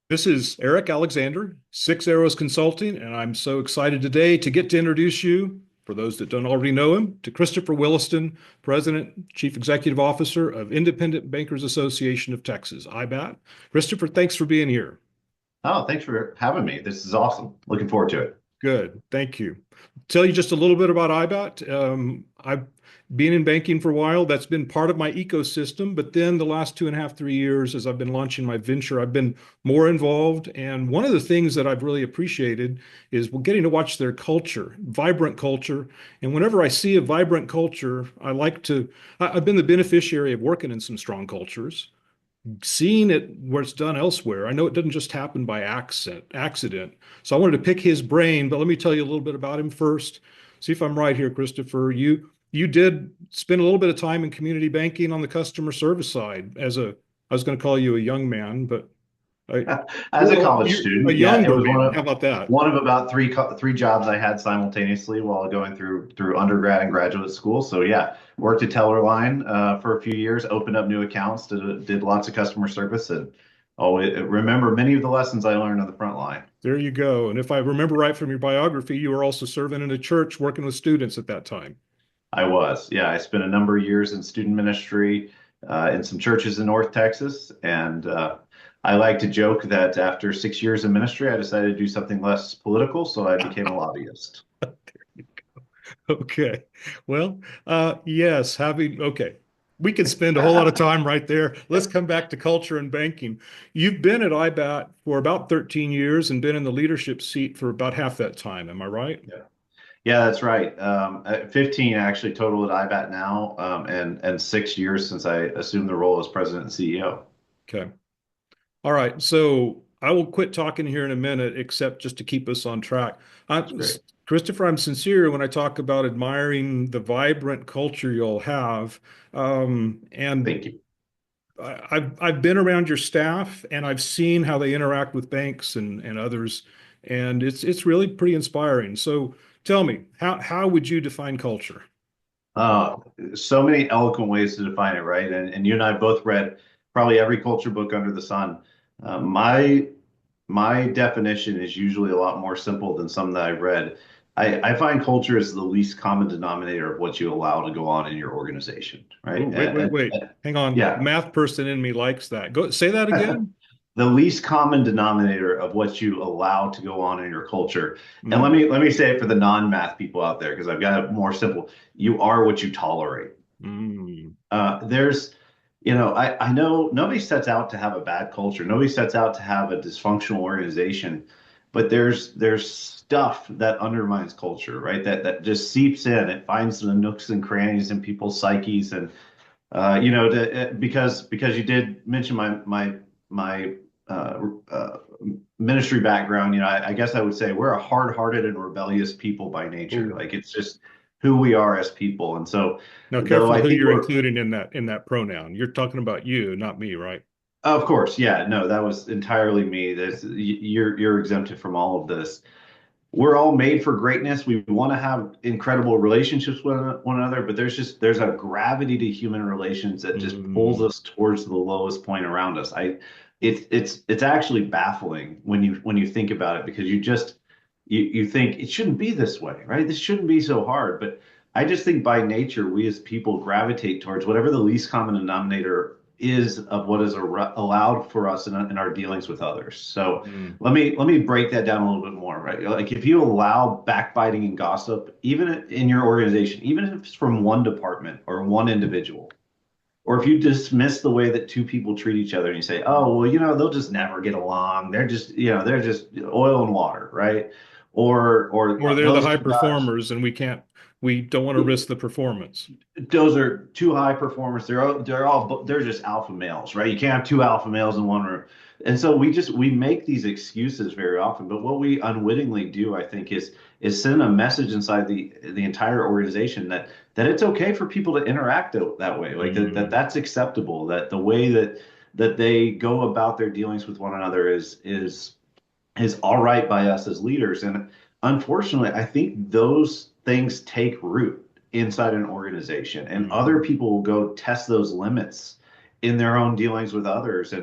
This is Eric Alexander, Six Arrows Consulting, and I'm so excited today to get to introduce you, for those that don't already know him, to Christopher Williston, President, Chief Executive Officer of Independent Bankers Association of Texas, IBAT. Christopher, thanks for being here. Oh, thanks for having me. This is awesome. Looking forward to it. Good, thank you. Tell you just a little bit about IBAT. I've been in banking for a while. That's been part of my ecosystem. But then the last 2.5, 3 years, as I've been launching my venture, I've been more involved. And one of the things that I've really appreciated is getting to watch their culture, vibrant culture. And whenever I see a vibrant culture, I've been the beneficiary of working in some strong cultures, seeing it where it's done elsewhere. I know it doesn't just happen by accident. So I wanted to pick his brain, but let me tell you a little bit about him first. See if I'm right here, Christopher. You did spend a little bit of time in community banking on the customer service side I was going to call you a young man, but I, As a well, college you're a student, yeah, it younger was man. How about that? one of about three jobs I had simultaneously while going through undergrad and graduate school. So yeah, worked at Tellerline for a few years, opened up new accounts, did lots of customer service, and always remember many of the lessons I learned on the front line. There you go. And if I remember right from your biography, you were also serving in a church working with students at that time. I was, yeah, I spent a number of years in student ministry in some churches in North Texas, and I like to joke that after 6 years in ministry, I decided to do something less political, so I became a lobbyist. Okay. Well, yes, okay. We could spend a whole lot of time right there. Let's come back to culture and banking. You've been at IBAT for about 13 years and been in the leadership seat for about half that time. Am I right? Yeah. Yeah, that's right. 15 actually total at IBAT now, and 6 years since I assumed the role as president and CEO. Okay. All right. So I will quit talking here in a minute, except just to keep us on track. That's great. Christopher, I'm sincere when I talk about admiring the vibrant culture you'll have. And Thank you. I've been around your staff and I've seen how they interact with banks and others, and it's really pretty inspiring. So tell me, how would you define culture? Uh, so many eloquent ways to define it, right? And you and I both read probably every culture book under the sun. My definition is usually a lot more simple than some that I've read. I find culture is the least common denominator of what you allow to go on in your organization, Oh, right? wait. Hang on. The Yeah. math person in me likes that. Go say that again. The least common denominator of what you allow to go on in your culture. And let Mm, me let me say it for the non-math people out there because I've got it more simple. You are what you tolerate. mm, There's, I know nobody sets out to have a bad culture. Nobody sets out to have a dysfunctional organization, but there's stuff that undermines culture, right? That just seeps in. It finds the nooks and crannies in people's psyches, and because you did mention my ministry background, I guess I would say we're a hard-hearted and rebellious people by nature. ooh. Like it's just who we are as people. And so, Now, though careful I who think you're we're, including in that pronoun. You're talking about you, not me, right? of course, yeah, no, that was entirely me. You're exempted from all of this. We're all made for greatness. We want to have incredible relationships with one another, but there's a gravity to human relations that just pulls Mm, us towards the lowest point around us. It's actually baffling when you think about it because you think it shouldn't be this way, right? This shouldn't be so hard. But I just think by nature, we as people gravitate towards whatever the least common denominator is of what is allowed for us in our dealings with others. So mm, let me break that down a little bit more, right? Like if you allow backbiting and gossip, even in your organization, even if it's from one department or one individual, or if you dismiss the way that two people treat each other and you say, oh, well, they'll just never get along. They're just oil and water, right? Or or they're the those high two guys, performers, and we don't want to risk the performance. those are two high performers. They're just alpha males, right? You can't have two alpha males in one room. And so we make these excuses very often, but what we unwittingly do, I think, is send a message inside the entire organization that it's okay for people to interact that way, like Mm, that's acceptable, that the way that they go about their dealings with one another is all right by us as leaders. And unfortunately, I think those things take root inside an organization, and other mm, people will go test those limits in their own dealings with others.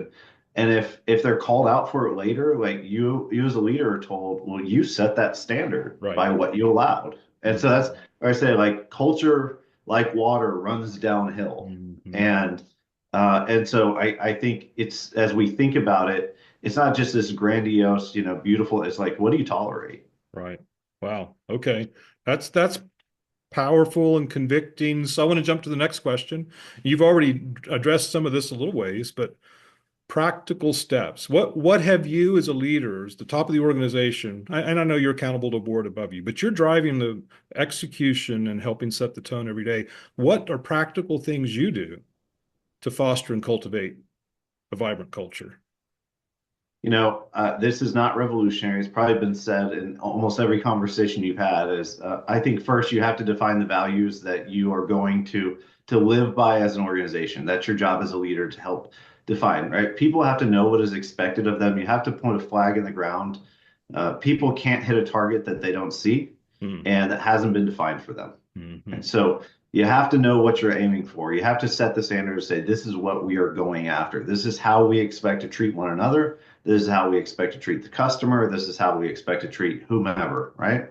And if they're called out for it later, like you as a leader are told, well, you set that standard Right. by what you allowed. And so that's Mhm. where I say like culture like water runs downhill. Mhm. And so I think it's as we think about it, it's not just this grandiose, beautiful. It's like, what do you tolerate? Right. Wow. Okay. That's powerful and convicting. So I want to jump to the next question. You've already addressed some of this a little ways, but practical steps. What have you as a leader, as the top of the organization, and I know you're accountable to a board above you, but you're driving the execution and helping set the tone every day. What are practical things you do to foster and cultivate a vibrant culture? This is not revolutionary. It's probably been said in almost every conversation you've had is I think first you have to define the values that you are going to live by as an organization. That's your job as a leader to help define, right? People have to know what is expected of them. You have to point a flag in the ground. People can't hit a target that they don't see Mm, and that hasn't been defined for them. And mhm, so you have to know what you're aiming for. You have to set the standard and say, this is what we are going after. This is how we expect to treat one another. This is how we expect to treat the customer. This is how we expect to treat whomever, right?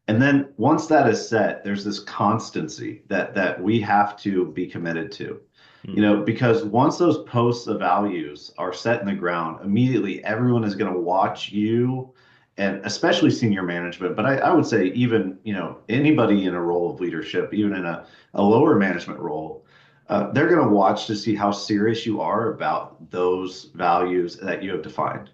And then once that is set, there's this constancy that we have to be committed to. mm, Because once those posts of values are set in the ground, immediately everyone is going to watch you and especially senior management, but I would say even, anybody in a role of leadership, even in a lower management role, they're going to watch to see how serious you are about those values that you have defined.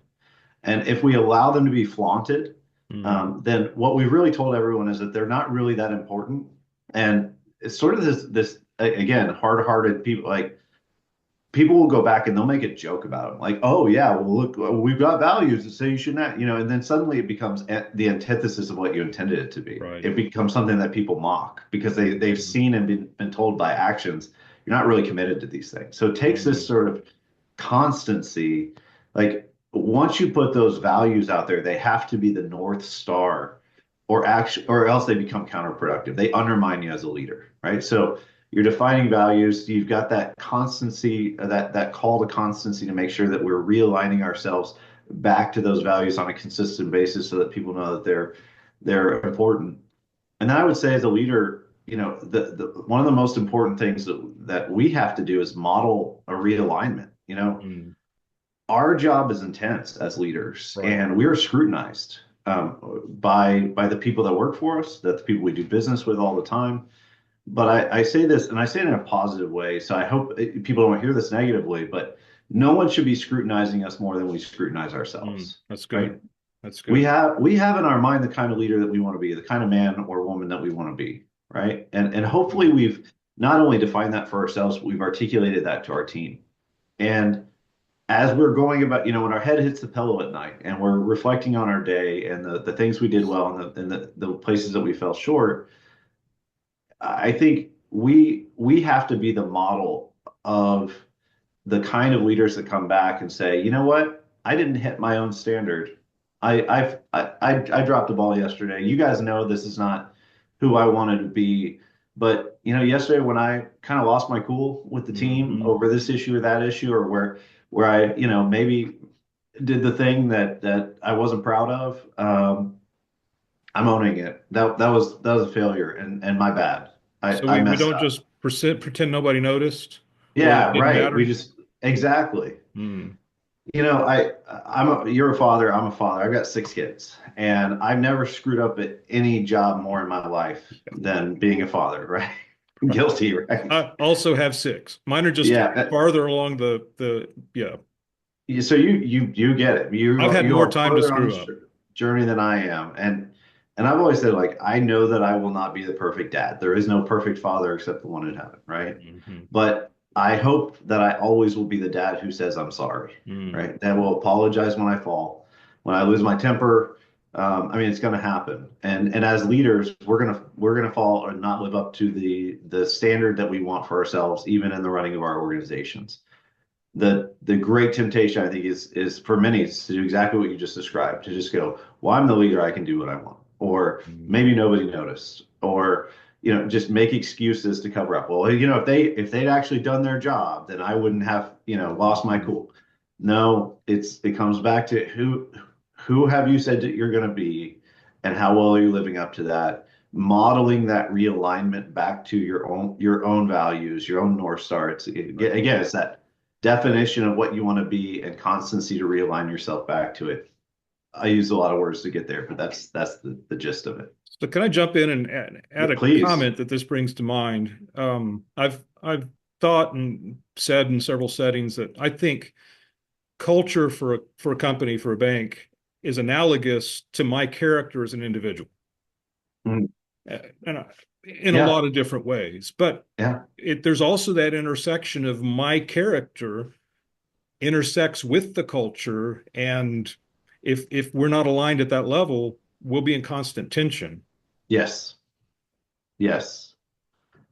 And if we allow them to be flaunted, mm, then what we've really told everyone is that they're not really that important. And it's sort of this again, hard-hearted people like people will go back and they'll make a joke about them, like, oh yeah, well look, we've got values that say you should not, and then suddenly it becomes the antithesis of what you intended it to be. right. It becomes something that people mock because they've Mm, seen and been told by actions you're not really committed to these things. So it takes this mm, sort of constancy. Like once you put those values out there, they have to be the North Star or else they become counterproductive. They undermine you as a leader, right? So you're defining values, you've got that constancy, that call to constancy to make sure that we're realigning ourselves back to those values on a consistent basis so that people know that they're important. And then I would say as a leader, the one of the most important things that we have to do is model a realignment. mm, Our job is intense as leaders, right. and we are scrutinized by the people that work for us, that the people we do business with all the time. But I say this, and I say it in a positive way, so I hope people don't hear this negatively, but no one should be scrutinizing us more than we scrutinize Mm, ourselves, that's right? good. That's We good. have we have in our mind the kind of leader that we want to be, the kind of man or woman that we want to be, right? And hopefully Mm, we've not only defined that for ourselves, but we've articulated that to our team. And as we're going about, when our head hits the pillow at night and we're reflecting on our day and the things we did well and the places that we fell short, I think we have to be the model of the kind of leaders that come back and say, you know what? I didn't hit my own standard. I dropped a ball yesterday. You guys know this is not who I wanted to be. But yesterday when I kind of lost my cool with the team mhm. over this issue or that issue, or where I, maybe did the thing that I wasn't proud of, I'm owning it. That was a failure and my bad. I So I we messed don't up. just pretend nobody noticed or that Yeah, didn't right. We matter. just exactly. Mm, You're a father, I'm a father. I've got 6 kids, and I've never screwed up at any job more in my life than being a father, right? right. Guilty, right? I also have six. Mine are just Yeah. farther along yeah. So you get it. You I've are had you more are time to further on screw this up. journey than I am, and I've always said like I know that I will not be the perfect dad. There is no perfect father except the one in heaven, right? Mhm. But I hope that I always will be the dad who says I'm sorry, Mm, right? That will apologize when I fall, when I lose my temper. I mean, it's going to happen, and as leaders, we're gonna fall or not live up to the standard that we want for ourselves, even in the running of our organizations. The great temptation I think is for many is to do exactly what you just described, to just go, well, I'm the leader, I can do what I want, or mm, maybe nobody noticed, or just make excuses to cover up. Well, if they'd actually done their job, then I wouldn't have lost my mhm. cool. No, it comes back to who have you said that you're going to be, and how well are you living up to that? Modeling that realignment back to your own values, your own North Star. Right. Again, it's that definition of what you want to be and constancy to realign yourself back to it. I use a lot of words to get there, but that's the gist of it. So can I jump in and Yeah, add a please. comment that this brings to mind? I've thought and said in several settings that I think culture for a company, for a bank, is analogous to my character as an individual, Mm, and in a yeah, lot of different ways. But yeah. there's also that intersection of my character intersects with the culture, and if we're not aligned at that level, we'll be in constant tension. Yes, yes.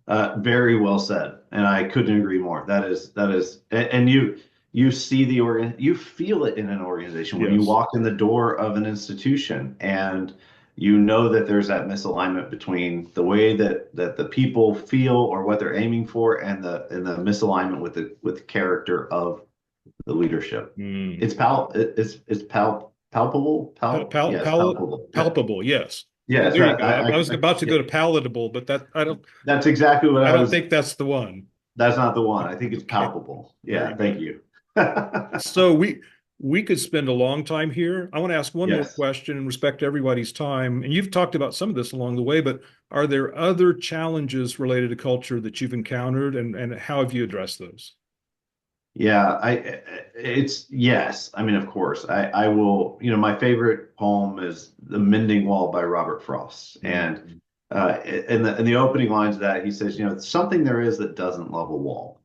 Very well said, and I couldn't agree more. And you see you feel it in an organization when you Yes. walk in the door of an institution, and you know that there's that misalignment between the way that the people feel or what they're aiming for, and the misalignment with the character of the leadership. Mm. It's palpable. Yes, palpable. Yeah, Palpable, yes. yeah, that's There you right. go. I was about to Yeah, go to palatable, but that that's exactly what I I don't was. think that's the one. That's not the one. I think it's Okay, palpable. very Yeah, thank good. you. So we could spend a long time here. I want to ask one more Yes. question and respect everybody's time. And you've talked about some of this along the way, but are there other challenges related to culture that you've encountered, and how have you addressed those? Yeah, it's yes. I mean, of course. I will, my favorite poem is The Mending Wall by Robert Frost. And Mm. in the opening lines of that, he says, something there is that doesn't love a wall.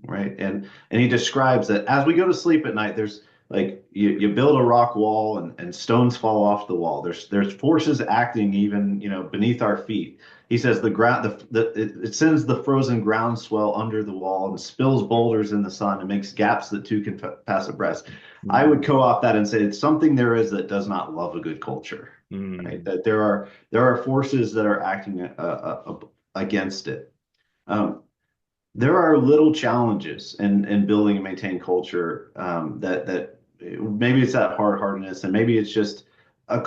Right. And he describes that as we go to sleep at night, there's like you build a rock wall and stones fall off the wall. There's forces acting even, beneath our feet. He says the ground it sends the frozen ground swell under the wall and spills boulders in the sun and makes gaps that two can pass abreast. I would Mm. co-opt that and say it's something there is that does not love a good culture. Right. Mm. That there are forces that are acting against it. Um, there are little challenges in building and maintain culture, that maybe it's that hard-heartedness, and maybe it's just a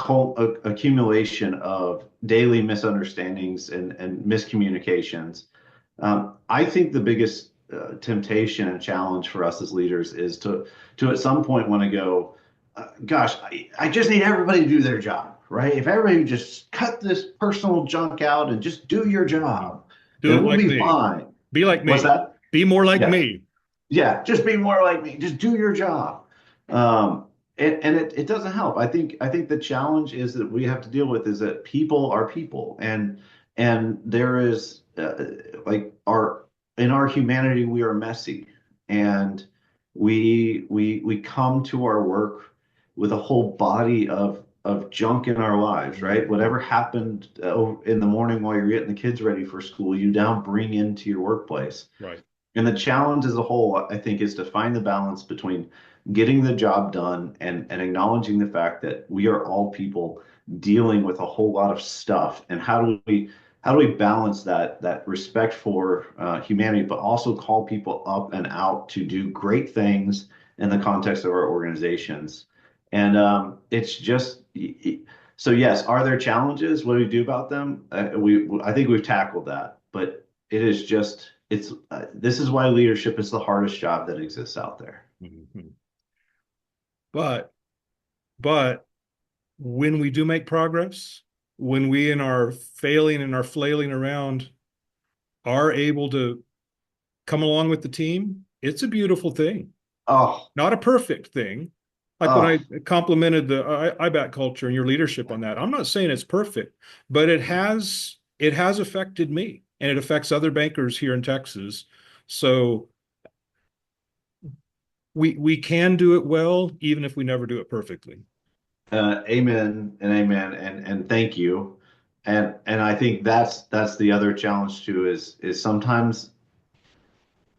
accumulation of daily misunderstandings and miscommunications. I think the biggest temptation and challenge for us as leaders is to at some point want to go, gosh, I just need everybody to do their job, right? If everybody just cut this personal junk out and just do your Mm. job, Do then it we'll like be me. fine. Be like What's me. that? Be more like Yeah. me. Yeah. Just be more like me. Just do your job. And it doesn't help. I think the challenge is that we have to deal with is that people are people, and there is like our in our humanity we are messy, and we come to our work with a whole body of junk in our lives, right? Mhm. Whatever happened in the morning while you're getting the kids ready for school, you now bring into your workplace. Right. And the challenge as a whole, I think, is to find the balance between getting the job done and acknowledging the fact that we are all people dealing with a whole lot of stuff. And how do we balance that respect for humanity, but also call people up and out to do great things in the context of our organizations? And it's just so yes, are there challenges? What do we do about them? I think we've tackled that, but it is just this is why leadership is the hardest job that exists out there. Mhm. But but when we do make progress, when we in our failing and our flailing around are able to come along with the team, it's a beautiful thing. Oh, Not a perfect thing. Like when I oh, complimented the IBAT culture and your leadership on that, I'm not saying it's perfect, but it has affected me, and it affects other bankers here in Texas. So we can do it well, even if we never do it perfectly. amen and amen and thank you. And I think that's the other challenge too is sometimes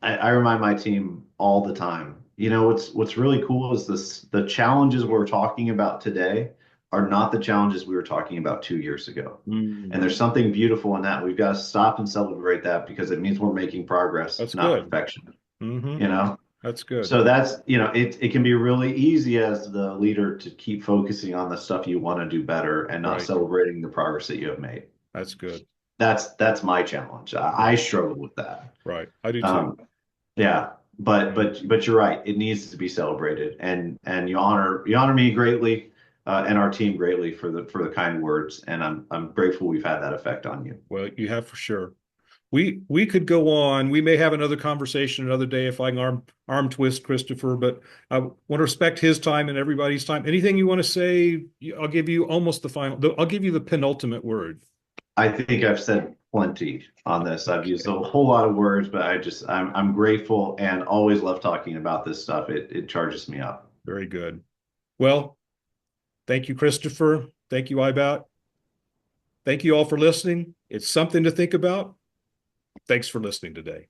I remind my team all the time. What's really cool is the challenges we're talking about today are not the challenges we were talking about 2 years ago. And Mm. there's something beautiful in that. We've got to stop and celebrate that because it means we're making progress, That's not good. perfection. Hmm. You know? That's good. So that's, it can be really easy as the leader to keep focusing on the stuff you want to do better and not Right. celebrating the progress that you have made. That's good. That's my challenge. I Right. struggle with that. Right. I do too. Um, yeah, but Yeah. you're right. It needs to be celebrated, and you honor me greatly, and our team greatly for the kind words, and I'm grateful we've had that effect on you. Well, you have for sure. We could go on. We may have another conversation another day if I can arm twist Christopher, but I want to respect his time and everybody's time. Anything you want to say? I'll give you almost the final. I'll give you the penultimate word. I think I've said plenty on this. I've used a Okay. whole lot of words, but I'm grateful and always love talking about this stuff. It charges me up. Very good. Well, thank you, Christopher. Thank you, IBAT. Thank you all for listening. It's something to think about. Thanks for listening today.